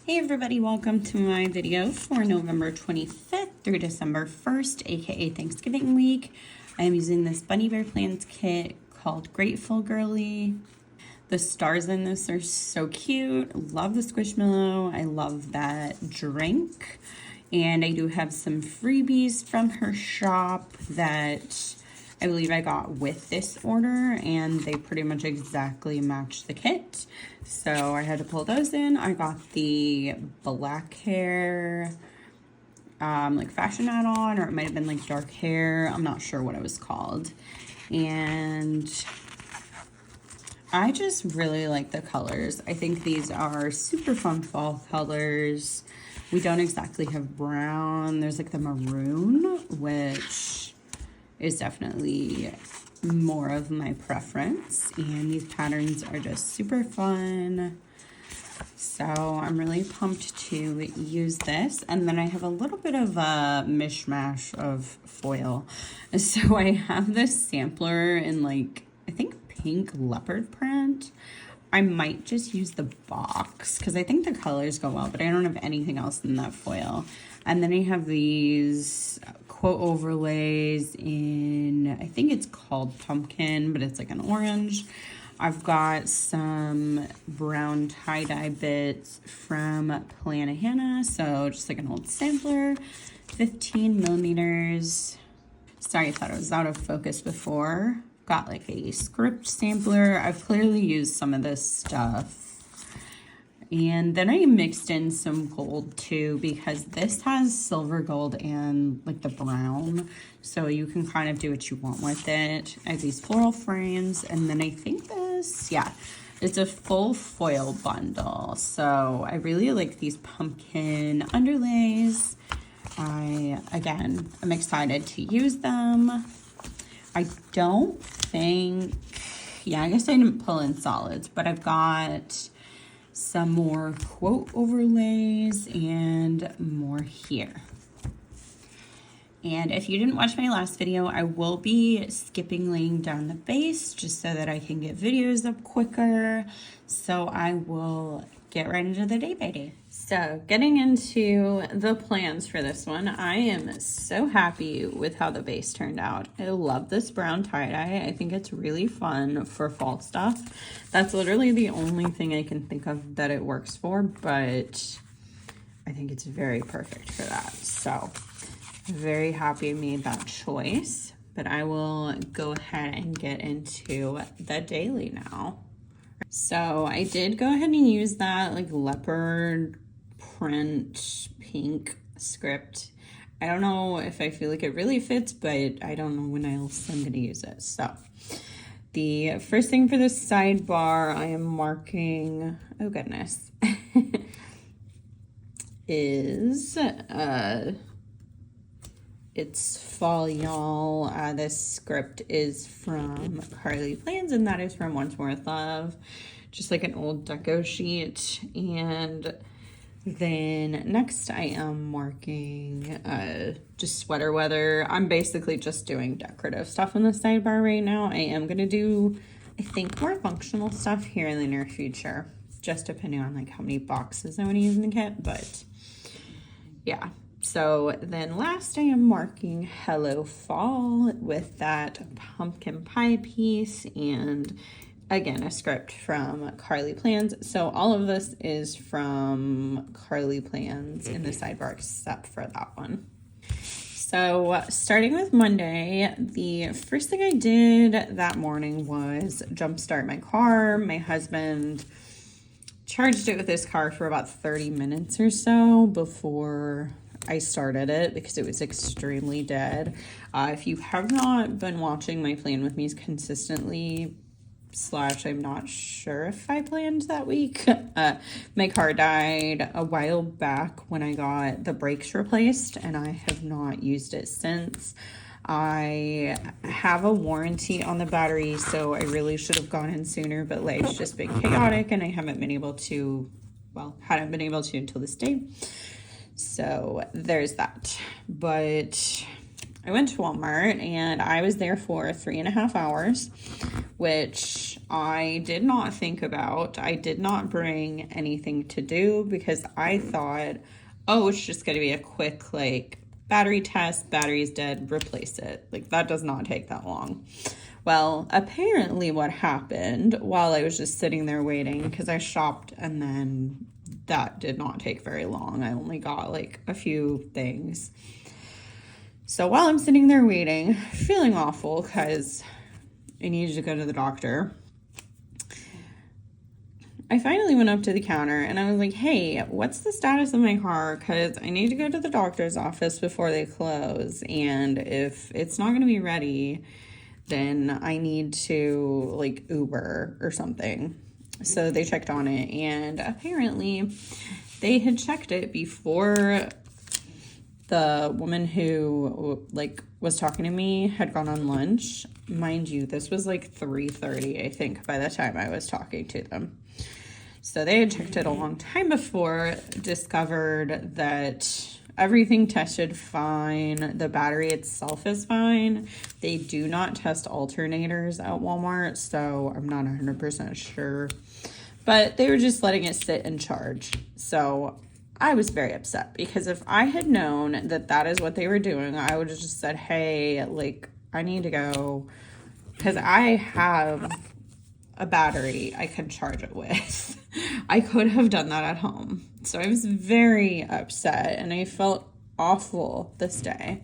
Hey everybody, welcome to my video for November 25th through December 1st, aka Thanksgiving week. I am using this Bunny Bear Plans kit called Grateful Girlie. The stars in this are so cute. Love the Squishmallow. I love that drink. And I do have some freebies from her shop that I believe I got with this order, and they pretty much exactly match the kit. So I had to pull those in. I got the black hair, like fashion add-on, or it might have been like dark hair. I'm not sure what it was called. And I just really like the colors. I think these are super fun fall colors. We don't exactly have brown. There's like the maroon, which is definitely more of my preference, and these patterns are just super fun. So I'm really pumped to use this. And then I have a little bit of a mishmash of foil. So I have this sampler in like, I think pink leopard print. I might just use the box because I think the colors go well, but I don't have anything else in that foil. And then I have these quote overlays in, I think it's called pumpkin, but it's like an orange. I've got some brown tie-dye bits from Plannahannah, so just like an old sampler, 15 millimeters. Sorry, I thought it was out of focus before. Got like a script sampler. I've clearly used some of this stuff. And then I mixed in some gold too, because this has silver gold and like the brown. So you can kind of do what you want with it. I have these floral frames, and then I think this, yeah, it's a full foil bundle. So I really like these pumpkin underlays. Again, I'm excited to use them. I don't think, yeah, I guess I didn't pull in solids, but I've got some more quote overlays and more here. And if you didn't watch my last video, I will be skipping laying down the base just so that I can get videos up quicker. So I will get right into the day by day. So getting into the plans for this one, I am so happy with how the base turned out. I love this brown tie-dye. I think it's really fun for fall stuff. That's literally the only thing I can think of that it works for, but I think it's very perfect for that. So very happy I made that choice, but I will go ahead and get into the daily now. So I did go ahead and use that like leopard print pink script. I don't know if I feel like it really fits, but I don't know when else I'm going to use it. So the first thing for the sidebar, I am marking, oh goodness, is it's fall, y'all. This script is from Carly Plans, and that is from Once More with Love. Just like an old deco sheet. And then next I am marking just sweater weather. I'm basically just doing decorative stuff in the sidebar right now. I am going to do, I think, more functional stuff here in the near future, just depending on like how many boxes I want to use in the kit. But yeah. So then last I am marking Hello Fall with that pumpkin pie piece, and again, a script from Carly Plans. So all of this is from Carly Plans in the sidebar except for that one. So starting with Monday, the first thing I did that morning was jumpstart my car. My husband charged it with his car for about 30 minutes or so before I started it because it was extremely dead. If you have not been watching my plan with me consistently, I'm not sure if I planned that week. My car died a while back when I got the brakes replaced, and I have not used it since. I have a warranty on the battery, so I really should have gone in sooner, but life's just been chaotic, and I haven't been able to, hadn't been able to until this day. So there's that. But I went to Walmart and I was there for 3.5 hours, which I did not think about. I did not bring anything to do because I thought, oh, it's just going to be a quick, like, battery test, battery's dead, replace it. Like, that does not take that long. Well, apparently what happened while I was just sitting there waiting, because I shopped and then that did not take very long. I only got like a few things. So while I'm sitting there waiting, feeling awful because I needed to go to the doctor, I finally went up to the counter and I was like, hey, what's the status of my car? Because I need to go to the doctor's office before they close. And if it's not going to be ready, then I need to like Uber or something. So they checked on it, and apparently they had checked it before the woman who like was talking to me had gone on lunch. Mind you, this was like 3:30, I think, by the time I was talking to them. So they had checked it a long time before, discovered that everything tested fine. The battery itself is fine. They do not test alternators at Walmart, so I'm not 100% sure. But they were just letting it sit and charge. So I was very upset because if I had known that that is what they were doing, I would have just said, hey, like, I need to go because I have a battery I can charge it with. I could have done that at home. So I was very upset and I felt awful this day.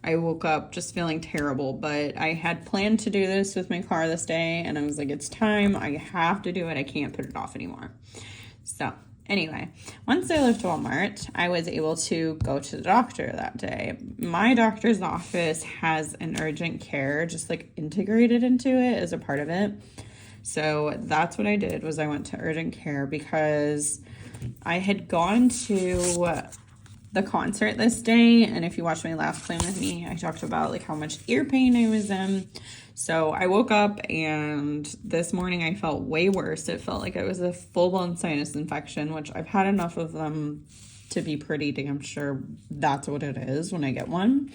I woke up just feeling terrible, but I had planned to do this with my car this day and I was like, it's time. I have to do it. I can't put it off anymore. So anyway, once I left Walmart, I was able to go to the doctor that day. My doctor's office has an urgent care just like integrated into it as a part of it. So that's what I did, was I went to urgent care because I had gone to the concert this day. And if you watched my last Plan With Me, I talked about like how much ear pain I was in. So I woke up and this morning I felt way worse. It felt like it was a full-blown sinus infection, which I've had enough of them to be pretty damn sure that's what it is when I get one.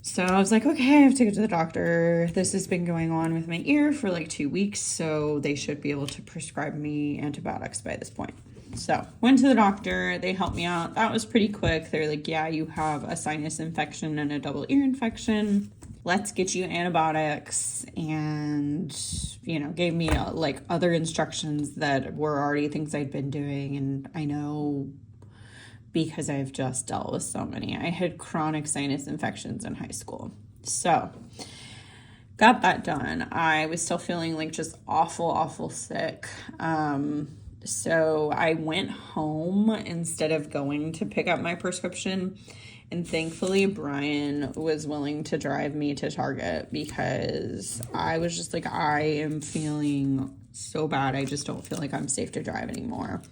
So I was like, okay, I have to go to the doctor. This has been going on with my ear for like 2 weeks, so they should be able to prescribe me antibiotics by this point. So went to the doctor. They helped me out. That was pretty quick. They're like, yeah, you have a sinus infection and a double ear infection. Let's get you antibiotics, and, you know, gave me like other instructions that were already things I'd been doing. And I know because I've just dealt with so many. I had chronic sinus infections in high school. So got that done. I was still feeling like just awful sick. So I went home instead of going to pick up my prescription. And thankfully, Brian was willing to drive me to Target because I was just like, I am feeling so bad. I just don't feel like I'm safe to drive anymore.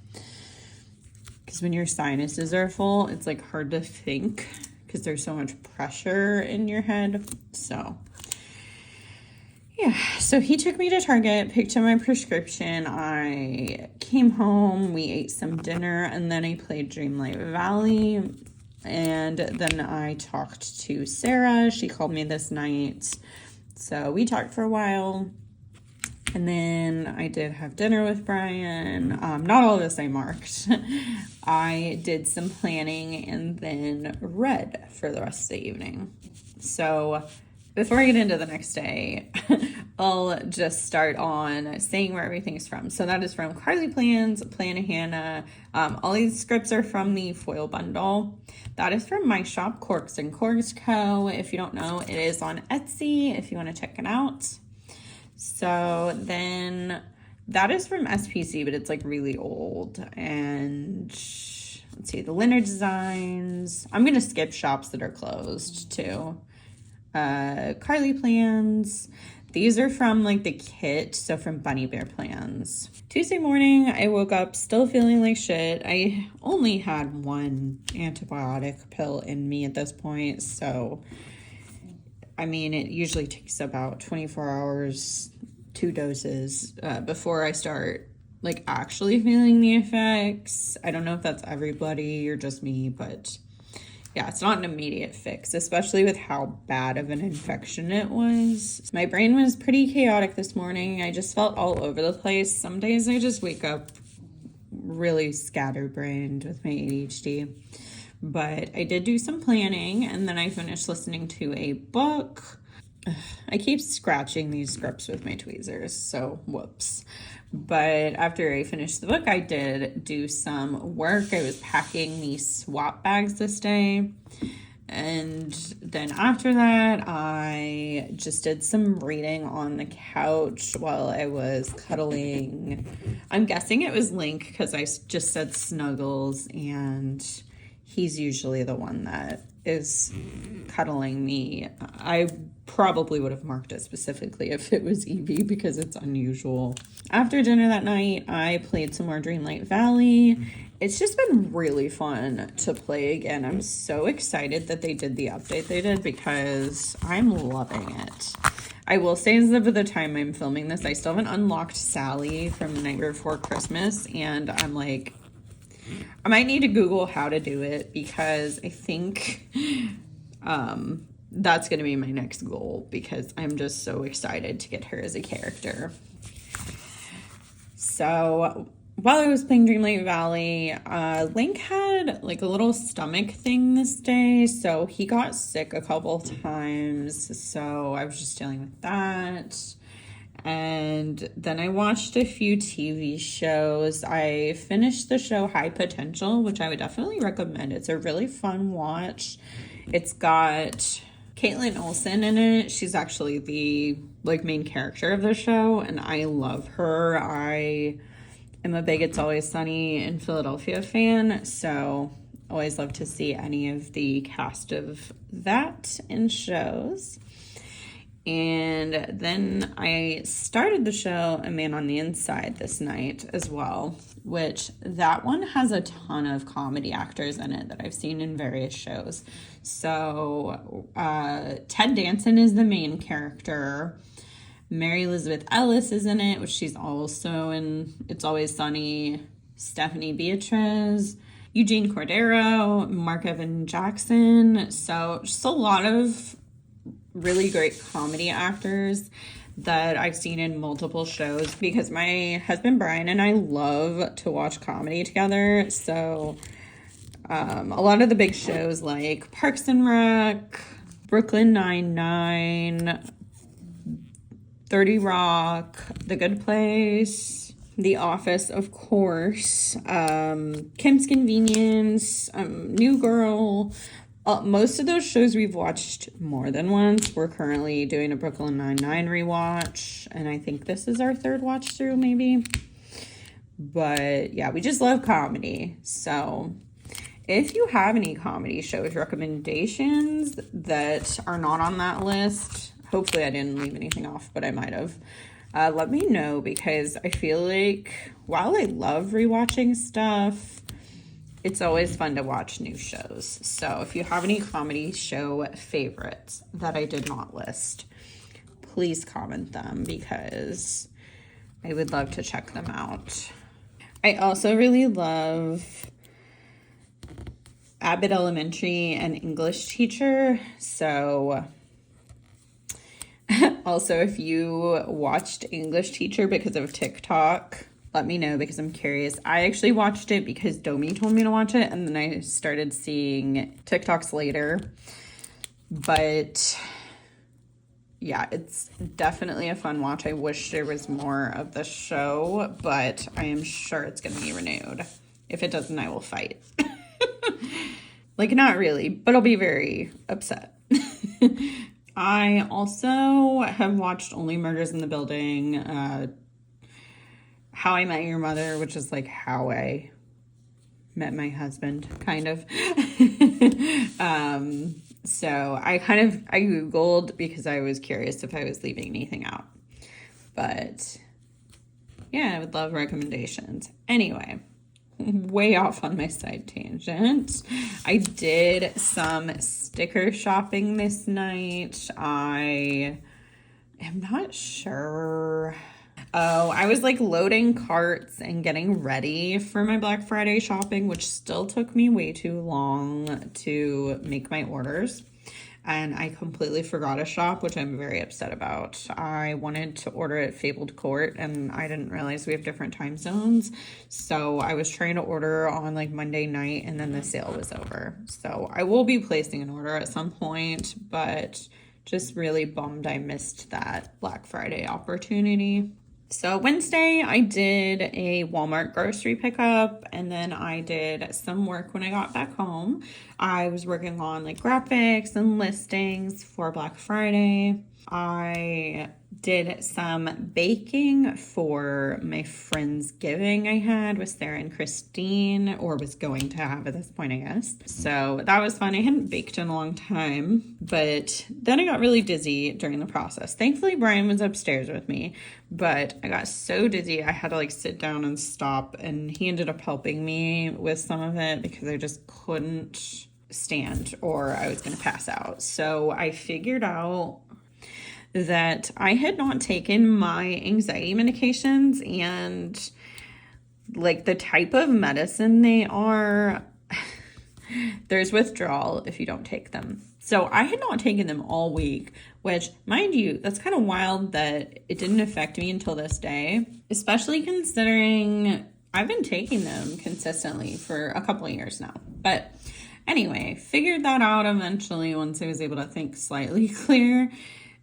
Because when your sinuses are full, it's like hard to think because there's so much pressure in your head. So yeah, so he took me to Target, picked up my prescription. I came home, we ate some dinner, and then I played Dreamlight Valley. And then I talked to Sarah. She called me this night. So we talked for a while. And then I did have dinner with Brian. Not all of this I marked. I did some planning and then read for the rest of the evening. So before I get into the next day, I'll just start on saying where everything's from. So that is from Carly Plans, Plan a Hannah. All these scripts are from the foil bundle. That is from my shop, Corks and Corgs Co. If you don't know, it is on Etsy if you want to check it out. So then that is from SPC, but it's like really old. And let's see, the Leonard designs. I'm going to skip shops that are closed too. Carly Plans. These are from like the kit, so from Bunny Bear Plans. Tuesday morning, I woke up still feeling like shit. I only had one antibiotic pill in me at this point, so I mean, it usually takes about 24 hours, 2 doses, before I start like actually feeling the effects. I don't know if that's everybody or just me, but yeah, it's not an immediate fix, especially with how bad of an infection it was. My brain was pretty chaotic this morning. I just felt all over the place. Some days I just wake up really scatterbrained with my ADHD. But I did do some planning, and then I finished listening to a book. I keep scratching these scripts with my tweezers, so whoops. But after I finished the book, I did do some work. I was packing these swap bags this day. And then after that, I just did some reading on the couch while I was cuddling. I'm guessing it was Link because I just said snuggles, and he's usually the one that is cuddling me. I probably would have marked it specifically if it was Evie because it's unusual. After dinner that night, I played some more Dreamlight Valley. It's just been really fun to play again. I'm so excited that they did the update they did because I'm loving it. I will say, as of the time I'm filming this, I still haven't unlocked Sally from the night before Christmas, and I'm like, I might need to Google how to do it because I think that's going to be my next goal because I'm just so excited to get her as a character. So while I was playing Dreamlight Valley, Link had like a little stomach thing this day, so he got sick a couple times, so I was just dealing with that. And then I watched a few TV shows. I finished the show High Potential, which I would definitely recommend. It's a really fun watch. It's got Caitlin Olsen in it. She's actually the main character of the show, and I love her. I am a big It's Always Sunny in Philadelphia fan, so always love to see any of the cast of that in shows. And then I started the show A Man on the Inside this night as well, which that one has a ton of comedy actors in it that I've seen in various shows. So Ted Danson is the main character. Mary Elizabeth Ellis is in it, which she's also in It's Always Sunny. Stephanie Beatriz, Eugene Cordero, Mark Evan Jackson. So just a lot of really great comedy actors that I've seen in multiple shows because my husband Brian and I love to watch comedy together. So a lot of the big shows like Parks and Rec, Brooklyn Nine-Nine, 30 Rock, The Good Place, The Office, of course, Kim's Convenience, New Girl. Most of those shows we've watched more than once. We're currently doing a Brooklyn Nine-Nine rewatch, and I think this is our third watch through, maybe. But yeah, we just love comedy. So if you have any comedy shows recommendations that are not on that list, hopefully I didn't leave anything off, but I might have. Let me know because I feel like while I love rewatching stuff, it's always fun to watch new shows. So if you have any comedy show favorites that I did not list, please comment them because I would love to check them out. I also really love Abbott Elementary and English Teacher. So also, if you watched English Teacher because of TikTok, let me know because I'm curious. I actually watched it because Domi told me to watch it, and then I started seeing TikToks later. But yeah, it's definitely a fun watch. I wish there was more of the show, but I am sure it's going to be renewed. If it doesn't, I will fight. Not really, but I'll be very upset. I also have watched Only Murders in the Building, How I Met Your Mother, which is like how I met my husband, kind of. So I Googled because I was curious if I was leaving anything out. But yeah, I would love recommendations. Anyway, way off on my side tangent. I did some sticker shopping this night. I am not sure. Oh, I was like loading carts and getting ready for my Black Friday shopping, which still took me way too long to make my orders. And I completely forgot a shop, which I'm very upset about. I wanted to order at Fabled Court, and I didn't realize we have different time zones. So I was trying to order on like Monday night, and then the sale was over. So I will be placing an order at some point, but just really bummed I missed that Black Friday opportunity. So Wednesday, I did a Walmart grocery pickup, and then I did some work when I got back home. I was working on like graphics and listings for Black Friday. I did some baking for my Friendsgiving I had with Sarah and Christine, or was going to have at this point, I guess. So that was fun. I hadn't baked in a long time, but then I got really dizzy during the process. Thankfully, Brian was upstairs with me, but I got so dizzy I had to like sit down and stop, and he ended up helping me with some of it because I just couldn't stand or I was going to pass out. So I figured out that I had not taken my anxiety medications, and like the type of medicine they are, there's withdrawal if you don't take them. So I had not taken them all week, which, mind you, that's kind of wild that it didn't affect me until this day, especially considering I've been taking them consistently for a couple of years now. But anyway, figured that out eventually once I was able to think slightly clear.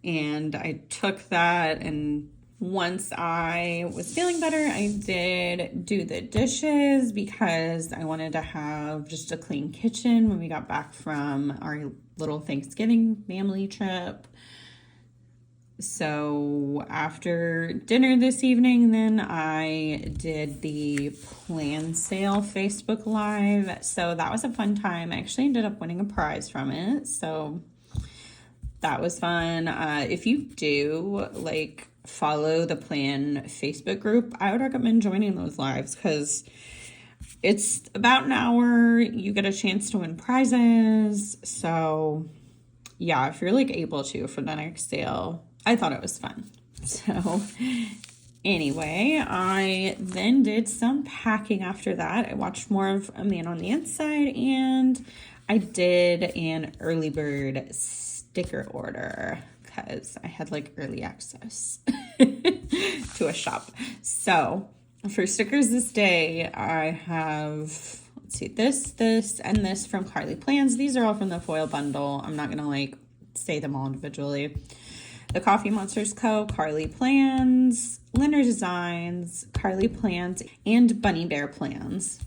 And I took that, and once I was feeling better, I did do the dishes because I wanted to have just a clean kitchen when we got back from our little Thanksgiving family trip. So after dinner this evening, then I did the plan sale Facebook Live. So that was a fun time. I actually ended up winning a prize from it. So that was fun. If you do like follow the plan Facebook group, I would recommend joining those lives because it's about an hour. You get a chance to win prizes. So yeah, if you're like able to for the next sale, I thought it was fun. So anyway, I then did some packing after that. I watched more of A Man on the Inside, and I did an early bird sticker order because I had like early access to a shop. So for stickers this day, I have, let's see, this, and this from Carly Plans. These are all from the foil bundle. I'm not gonna like say them all individually. The Coffee Monsters Co., Carly Plans, Linder Designs, Carly Plans, and Bunny Bear Plans.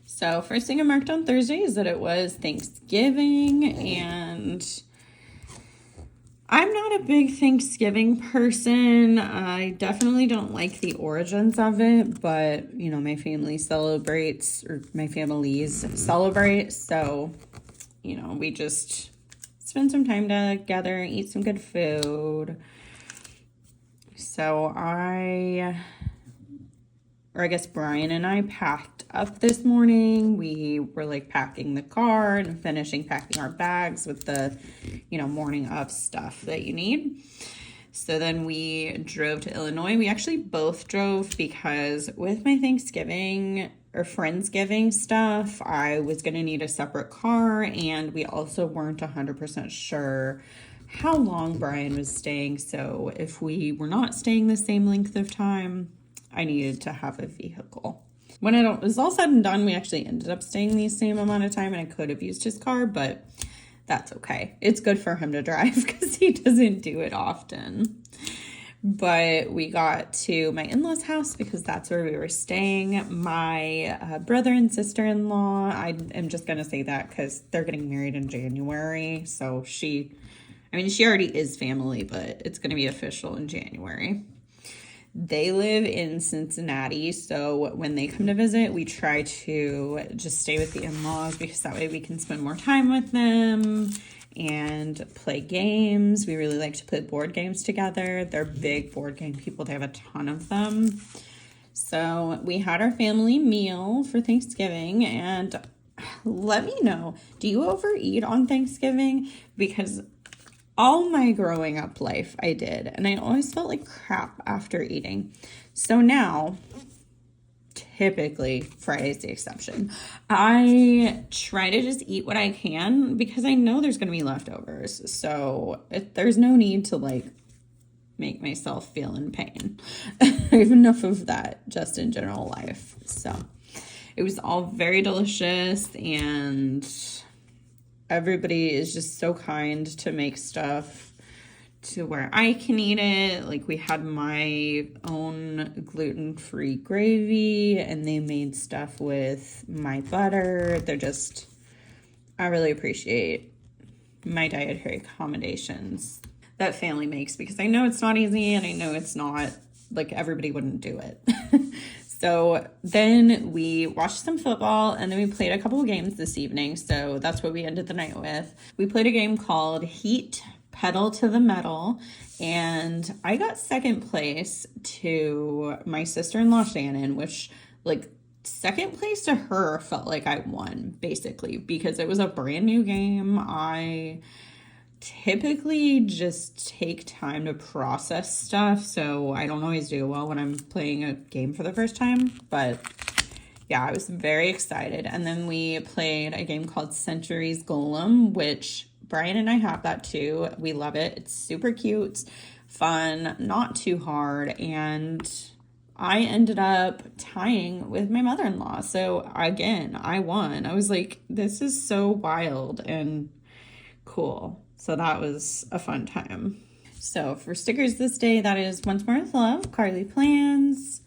So first thing I marked on Thursday is that it was Thanksgiving, and I'm not a big Thanksgiving person. I definitely don't like the origins of it, but you know, my family celebrates, or my families celebrate, so you know, we just spend some time together, eat some good food. So I guess Brian and I packed up this morning. We were like packing the car and finishing packing our bags with the, you know, morning of stuff that you need. So then we drove to Illinois. We actually both drove because with my Thanksgiving or Friendsgiving stuff, I was going to need a separate car, and we also weren't 100% sure how long Brian was staying. So if we were not staying the same length of time, I needed to have a vehicle. When it was all said and done, we actually ended up staying the same amount of time, and I could have used his car, but that's okay. It's good for him to drive because he doesn't do it often. But we got to my in-laws' house because that's where we were staying. My brother and sister-in-law, I am just going to say that because they're getting married in January. So she already is family, but it's going to be official in January. They live in Cincinnati, so when they come to visit, we try to just stay with the in-laws because that way we can spend more time with them and play games. We really like to play board games together. They're big board game people. They have a ton of them. So we had our family meal for Thanksgiving, and let me know, do you overeat on Thanksgiving? Because all my growing up life I did, and I always felt like crap after eating. So now, typically Friday's the exception. I try to just eat what I can because I know there's going to be leftovers. So there's no need to like make myself feel in pain. I have enough of that just in general life. So it was all very delicious, and everybody is just so kind to make stuff to where I can eat it. Like, we had my own gluten-free gravy, and they made stuff with my butter. I really appreciate my dietary accommodations that family makes, because I know it's not easy, and I know it's not, like, everybody wouldn't do it. So then we watched some football, and then we played a couple of games this evening. So that's what we ended the night with. We played a game called Heat Pedal to the Metal, and I got second place to my sister-in-law Shannon, which, like, second place to her felt like I won, basically, because it was a brand new game. I typically just take time to process stuff, so I don't always do well when I'm playing a game for the first time, but yeah, I was very excited. And then we played a game called Centuries Golem, which Brian and I have that too. We love it. It's super cute, fun, not too hard, and I ended up tying with my mother-in-law. So again, I won. I was like, this is so wild and cool. So that was a fun time. So for stickers this day, that is Once More With Love, Carly Plans,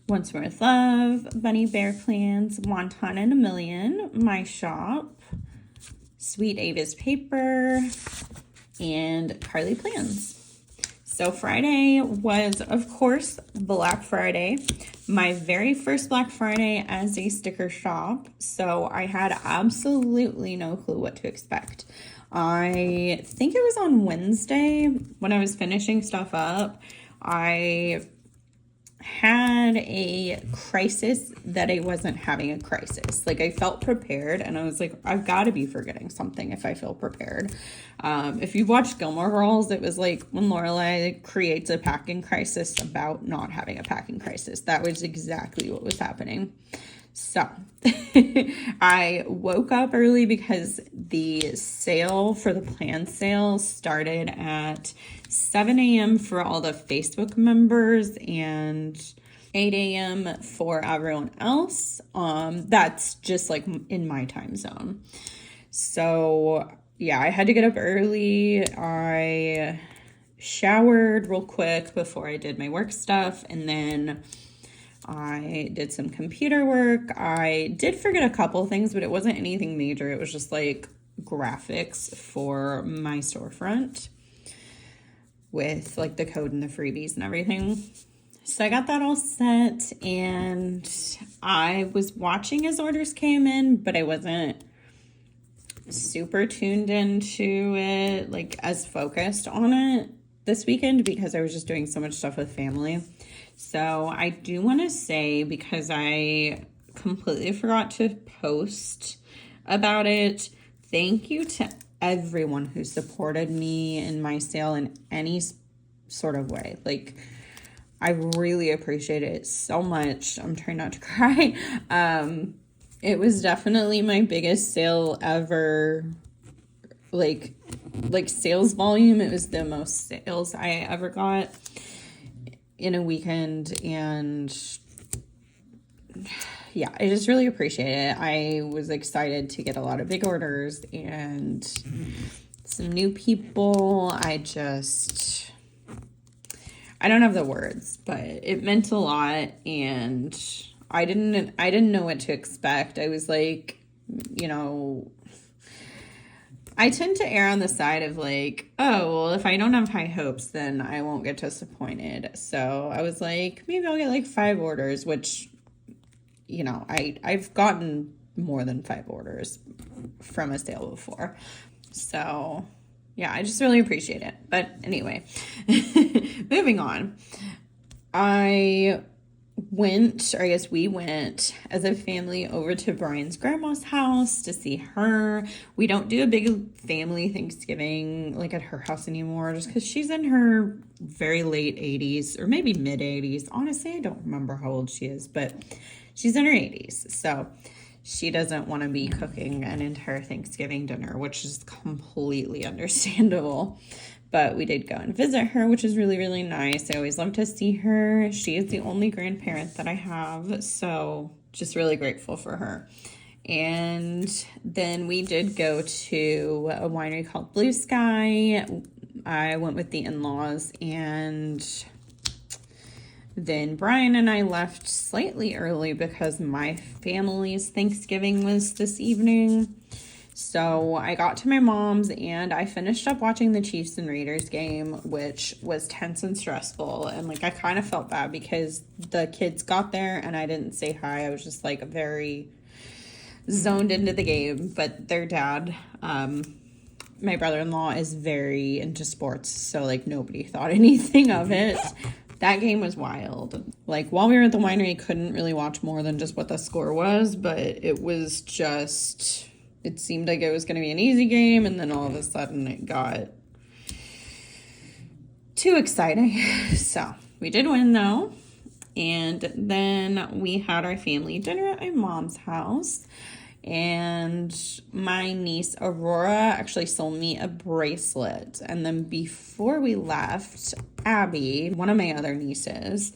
Once More With Love, Bunny Bear Plans, Wonton and a Million, My Shop, Sweet Ava's Paper, and Carly Plans. So Friday was, of course, Black Friday, my very first Black Friday as a sticker shop. So I had absolutely no clue what to expect. I think it was on Wednesday when I was finishing stuff up, I had a crisis that I wasn't having a crisis. Like, I felt prepared, and I was like, I've got to be forgetting something if I feel prepared. If you've watched Gilmore Girls, it was like when Lorelai creates a packing crisis about not having a packing crisis. That was exactly what was happening. So I woke up early because the sale for the plan sale started at 7 a.m. for all the Facebook members and 8 a.m. for everyone else. That's just like in my time zone. So yeah, I had to get up early. I showered real quick before I did my work stuff, and then I did some computer work. I did forget a couple things, but it wasn't anything major. It was just like graphics for my storefront with like the code and the freebies and everything. So I got that all set, and I was watching as orders came in, but I wasn't super tuned into it, like as focused on it this weekend because I was just doing so much stuff with family. So I do want to say, because I completely forgot to post about it, thank you to everyone who supported me in my sale in any sort of way. Like, I really appreciate it so much. I'm trying not to cry. It was definitely my biggest sale ever. Like sales volume, it was the most sales I ever got in a weekend, and yeah, I just really appreciate it. I was excited to get a lot of big orders and some new people. I don't have the words, but it meant a lot, and I didn't know what to expect. I was like, I tend to err on the side of like, oh, well, if I don't have high hopes, then I won't get disappointed. So I was like, maybe I'll get like 5 orders, which, I've gotten more than 5 orders from a sale before. So yeah, I just really appreciate it. But anyway, moving on. I went, or I guess we went as a family over to Brian's grandma's house to see her. We don't do a big family Thanksgiving like at her house anymore just because she's in her very late 80s or maybe mid 80s. Honestly, I don't remember how old she is, but she's in her 80s. So she doesn't want to be cooking an entire Thanksgiving dinner, which is completely understandable. But we did go and visit her, which is really, really nice. I always love to see her. She is the only grandparent that I have, so just really grateful for her. And then we did go to a winery called Blue Sky. I went with the in-laws, and then Brian and I left slightly early because my family's Thanksgiving was this evening. So I got to my mom's and I finished up watching the Chiefs and Raiders game, which was tense and stressful. And like, I kind of felt bad because the kids got there and I didn't say hi. I was just like very zoned into the game. But their dad, my brother-in-law, is very into sports. So like, nobody thought anything of it. That game was wild. Like, while we were at the winery, I couldn't really watch more than just what the score was, but it was just... It seemed like it was going to be an easy game, and then all of a sudden it got too exciting. So we did win, though. And then we had our family dinner at my mom's house. And my niece, Aurora, actually sold me a bracelet. And then before we left, Abby, one of my other nieces,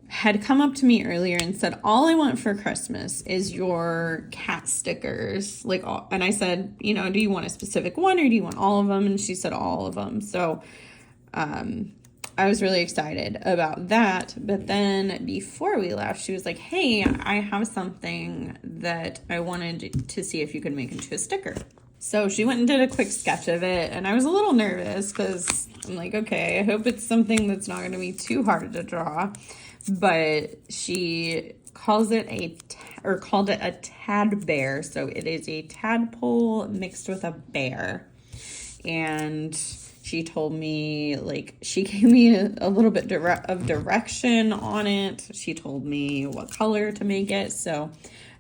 had come up to me earlier and said, all I want for Christmas is your cat stickers. Like, and I said, you know, do you want a specific one or do you want all of them? And she said all of them. So I was really excited about that. But then before we left, she was like, hey, I have something that I wanted to see if you could make into a sticker. So she went and did a quick sketch of it. And I was a little nervous because I'm like, okay, I hope it's something that's not going to be too hard to draw. But she called it a tad bear. So it is a tadpole mixed with a bear. And she told me, like, she gave me a little bit of direction on it. She told me what color to make it. So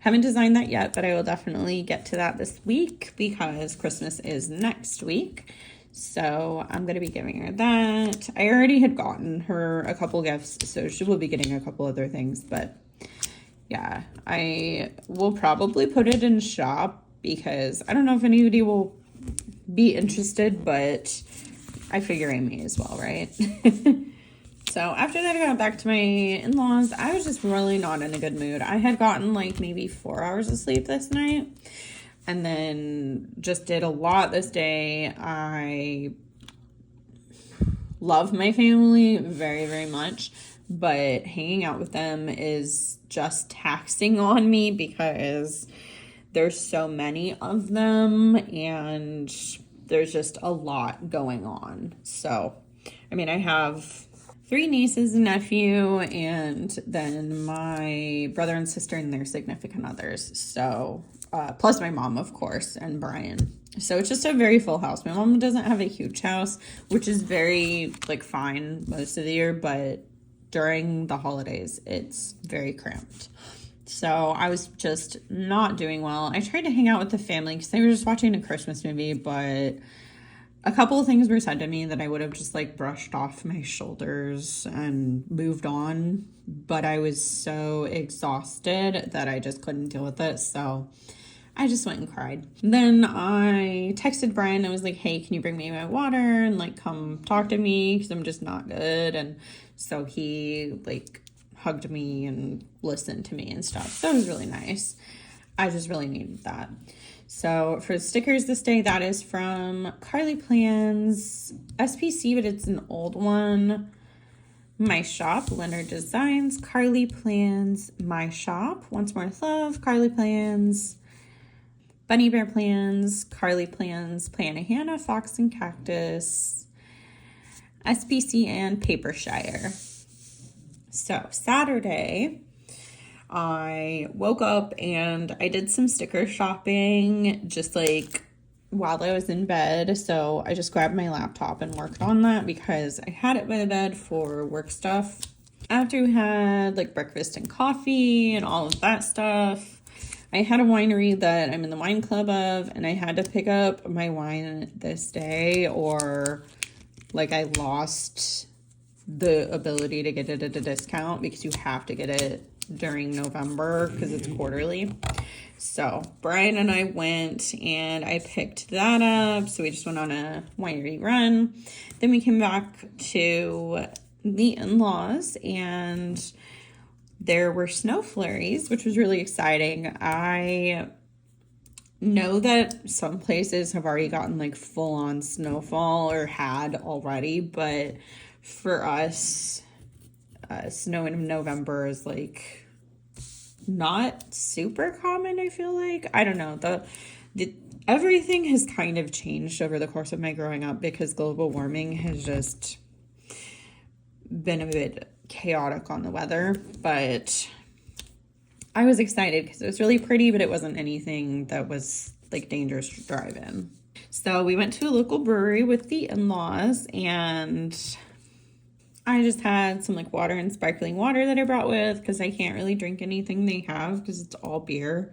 haven't designed that yet, but I will definitely get to that this week because Christmas is next week. So I'm going to be giving her that. I already had gotten her a couple gifts, so she will be getting a couple other things. But yeah, I will probably put it in shop because I don't know if anybody will be interested, but I figure I may as well, right? So after that, I got back to my in-laws. I was just really not in a good mood. I had gotten like maybe 4 hours of sleep this night. And then just did a lot this day. I love my family very, very much. But hanging out with them is just taxing on me because there's so many of them. And there's just a lot going on. So, I mean, I have 3 nieces and nephew. And then my brother and sister and their significant others. So... plus my mom, of course, and Brian. So it's just a very full house. My mom doesn't have a huge house, which is very, like, fine most of the year, but during the holidays, it's very cramped. So I was just not doing well. I tried to hang out with the family because they were just watching a Christmas movie, but a couple of things were said to me that I would have just, like, brushed off my shoulders and moved on, but I was so exhausted that I just couldn't deal with it, so I just went and cried. Then I texted Brian. I was like, hey, can you bring me my water and, like, come talk to me because I'm just not good. And so he, like, hugged me and listened to me and stuff. So it was really nice. I just really needed that. So for the stickers this day, that is from Carly Plans SPC, but it's an old one. My Shop, Leonard Designs, Carly Plans, My Shop, Once More with Love, Carly Plans, Bunny Bear Plans, Carly Plans, Plana Hannah, Fox and Cactus, SPC, and Papershire. So Saturday, I woke up and I did some sticker shopping just like while I was in bed. So I just grabbed my laptop and worked on that because I had it by the bed for work stuff. After we had like breakfast and coffee and all of that stuff, I had a winery that I'm in the wine club of, and I had to pick up my wine this day, or like I lost the ability to get it at a discount, because you have to get it during November because it's quarterly. So Brian and I went and I picked that up. So we just went on a winery run. Then we came back to the in-laws, and there were snow flurries, which was really exciting. I know that some places have already gotten like full-on snowfall, or had already, but for us, snow in November is like not super common. I feel like, I don't know, the everything has kind of changed over the course of my growing up, because global warming has just been a bit chaotic on the weather. But I was excited because it was really pretty, but it wasn't anything that was like dangerous to drive in. So we went to a local brewery with the in-laws, and I just had some like water and sparkling water that I brought with, because I can't really drink anything they have because it's all beer.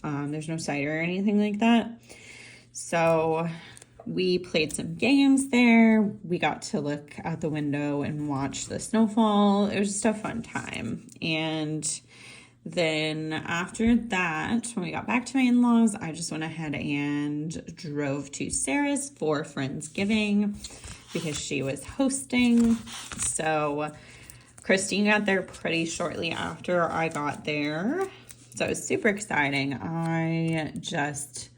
There's no cider or anything like that. So we played some games there. We got to look out the window and watch the snowfall. It was just a fun time. And then after that, when we got back to my in-laws, I just went ahead and drove to Sarah's for Friendsgiving, because she was hosting. So Christine got there pretty shortly after I got there. So it was super exciting. I just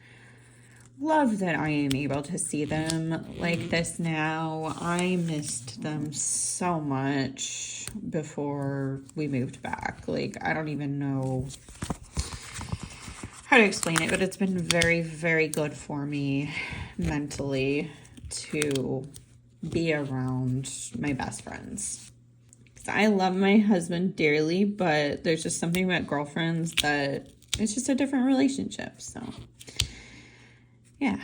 love that I am able to see them like this now. I missed them so much before we moved back. Like, I don't even know how to explain it, but it's been very, very good for me mentally to be around my best friends. I love my husband dearly, but there's just something about girlfriends that it's just a different relationship. So yeah.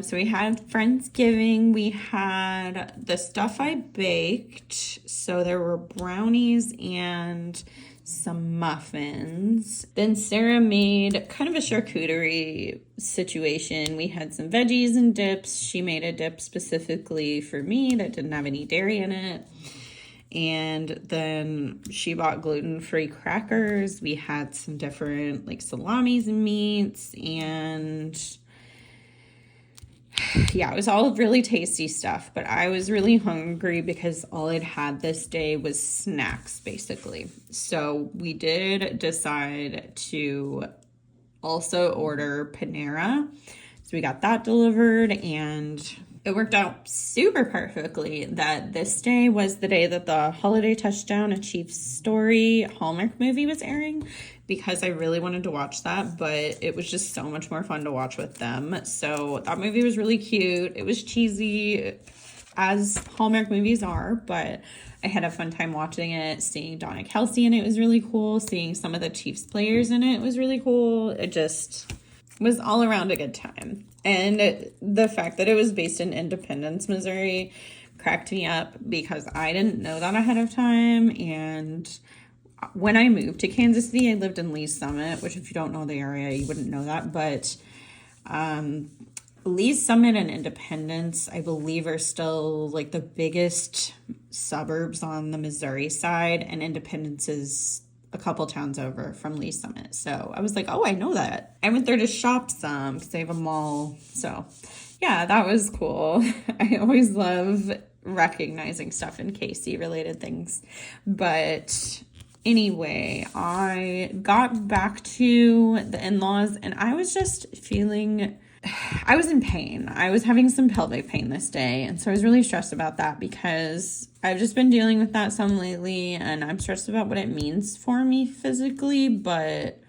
So we had Friendsgiving. We had the stuff I baked. So there were brownies and some muffins. Then Sarah made kind of a charcuterie situation. We had some veggies and dips. She made a dip specifically for me that didn't have any dairy in it. And then she bought gluten-free crackers. We had some different like salamis and meats, and yeah, it was all really tasty stuff, but I was really hungry because all I'd had this day was snacks, basically. So we did decide to also order Panera. So we got that delivered, and it worked out super perfectly that this day was the day that the Holiday Touchdown, A Chief's Story Hallmark movie was airing, because I really wanted to watch that, but it was just so much more fun to watch with them. So that movie was really cute. It was cheesy, as Hallmark movies are, but I had a fun time watching it. Seeing Donna Kelsey in it was really cool. Seeing some of the Chiefs players in it was really cool. It just was all around a good time. And the fact that it was based in Independence, Missouri cracked me up, because I didn't know that ahead of time. And when I moved to Kansas City, I lived in Lee's Summit, which if you don't know the area, you wouldn't know that. But Lee's Summit and Independence, I believe, are still like the biggest suburbs on the Missouri side, and Independence is a couple towns over from Lee's Summit. So I was like, oh, I know that. I went there to shop some because they have a mall. So yeah, that was cool. I always love recognizing stuff in KC related things. But anyway, I got back to the in-laws, and I was just feeling, I was in pain. I was having some pelvic pain this day, and so I was really stressed about that, because I've just been dealing with that some lately, and I'm stressed about what it means for me physically, but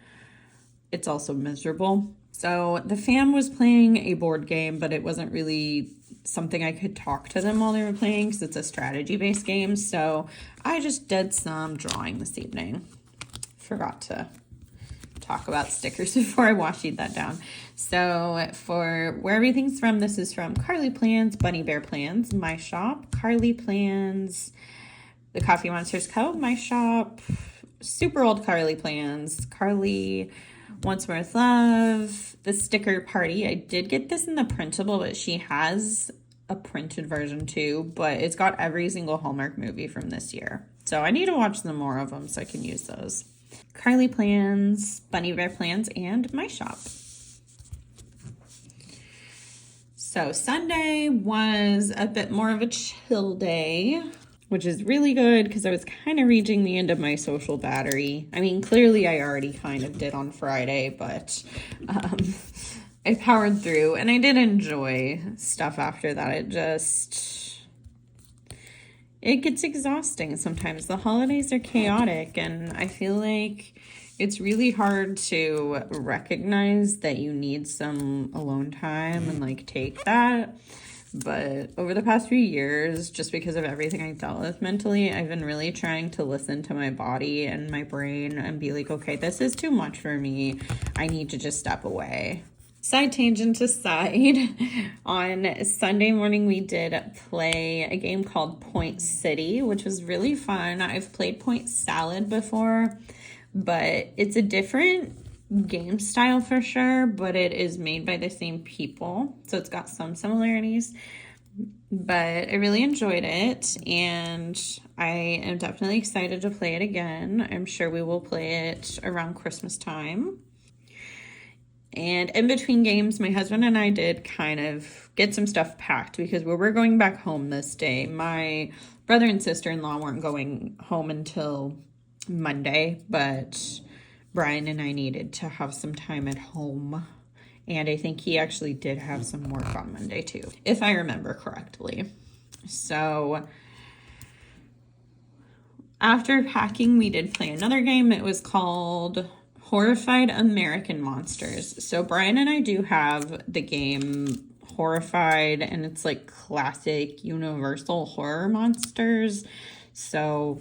it's also miserable. So the fam was playing a board game, but it wasn't really something I could talk to them while they were playing, because it's a strategy-based game. So I just did some drawing this evening. Forgot to talk about stickers before I washied that down. So for where everything's from, this is from Carly Plans, Bunny Bear Plans, my shop. Carly Plans, the Coffee Monsters Co., my shop, super old Carly plans, Carly Once More with Love, the sticker party. I did get this in the printable, but she has a printed version too, but it's got every single Hallmark movie from this year. So I need to watch some more of them so I can use those. Carly plans, Bunny Bear plans, and my shop. So Sunday was a bit more of a chill day, which is really good because I was kind of reaching the end of my social battery. I mean, clearly I already kind of did on Friday, but I powered through and I did enjoy stuff after that. It gets exhausting sometimes. The holidays are chaotic and I feel like it's really hard to recognize that you need some alone time and like take that. But over the past few years, just because of everything I dealt with mentally, I've been really trying to listen to my body and my brain and be like, okay, this is too much for me. I need to just step away. Side tangent aside, on Sunday morning we did play a game called Point City, which was really fun. I've played Point Salad before, but it's a different game style for sure, but it is made by the same people, so it's got some similarities. But I really enjoyed it, and I am definitely excited to play it again. I'm sure we will play it around Christmas time. And in between games, my husband and I did kind of get some stuff packed because we were going back home this day. My brother and sister-in-law weren't going home until Monday, but Brian and I needed to have some time at home. And I think he actually did have some work on Monday too, if I remember correctly. So after packing, we did play another game. It was called Horrified American Monsters. So Brian and I do have the game Horrified, and it's like classic universal horror monsters. So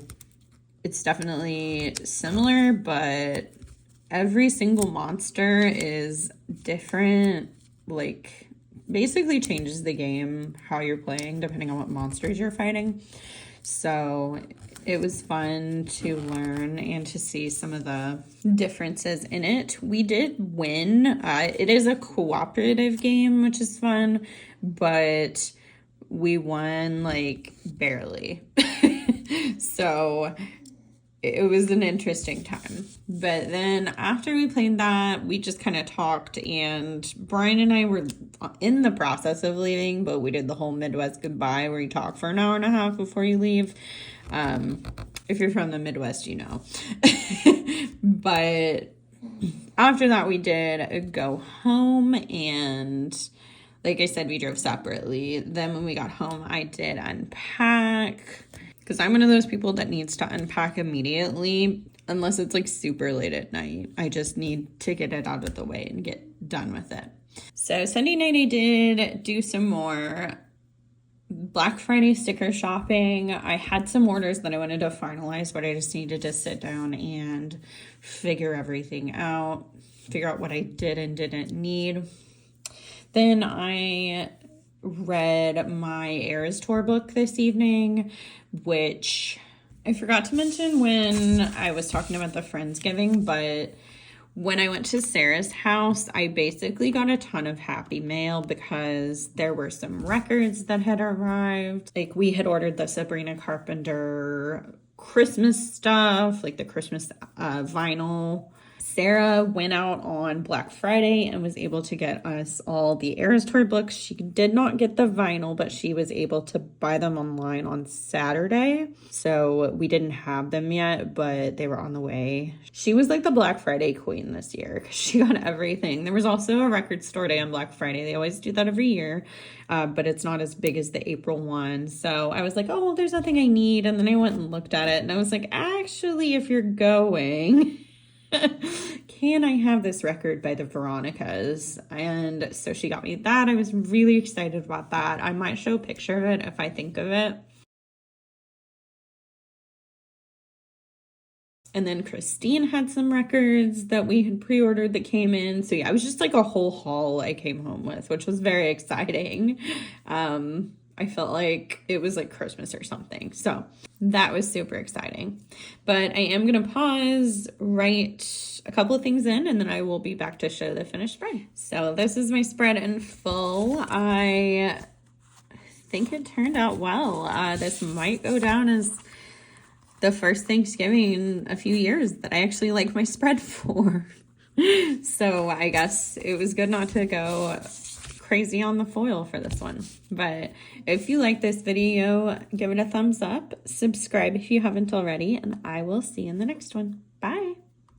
it's definitely similar, but every single monster is different. Like, basically changes the game, how you're playing, depending on what monsters you're fighting. So it was fun to learn and to see some of the differences in it. We did win. It is a cooperative game, which is fun, but we won like barely. So it was an interesting time. But then after we played that, we just kind of talked, and Brian and I were in the process of leaving, but we did the whole Midwest goodbye where you talk for an hour and a half before you leave. If you're from the Midwest, you know. But after that, we did go home, and like I said, we drove separately. Then when we got home, I did unpack, because I'm one of those people that needs to unpack immediately, unless it's like super late at night. I just need to get it out of the way and get done with it. So Sunday night I did do some more Black Friday sticker shopping. I had some orders that I wanted to finalize, but I just needed to sit down and figure everything out, figure out what I did and didn't need. Then I read my Eras Tour book this evening, which I forgot to mention when I was talking about the Friendsgiving, but when I went to Sarah's house, I basically got a ton of happy mail because there were some records that had arrived. Like, we had ordered the Sabrina Carpenter Christmas stuff, like the Christmas vinyl. Sarah went out on Black Friday and was able to get us all the Eras Tour books. She did not get the vinyl, but she was able to buy them online on Saturday. So we didn't have them yet, but they were on the way. She was like the Black Friday queen this year because she got everything. There was also a record store day on Black Friday. They always do that every year, but it's not as big as the April one. So I was like, oh, well, there's nothing I need. And then I went and looked at it and I was like, actually, if you're going... can I have this record by the Veronicas? And so she got me that. I was really excited about that. I might show a picture of it if I think of it. And then Christine had some records that we had pre-ordered that came in. So yeah, it was just like a whole haul I came home with, which was very exciting. I felt like it was like Christmas or something. So that was super exciting. But I am going to pause, write a couple of things in, and then I will be back to show the finished spread. So this is my spread in full. I think it turned out well. This might go down as the first Thanksgiving in a few years that I actually like my spread for. So I guess it was good not to go crazy on the foil for this one. But if you like this video, give it a thumbs up, subscribe if you haven't already, and I will see you in the next one. Bye.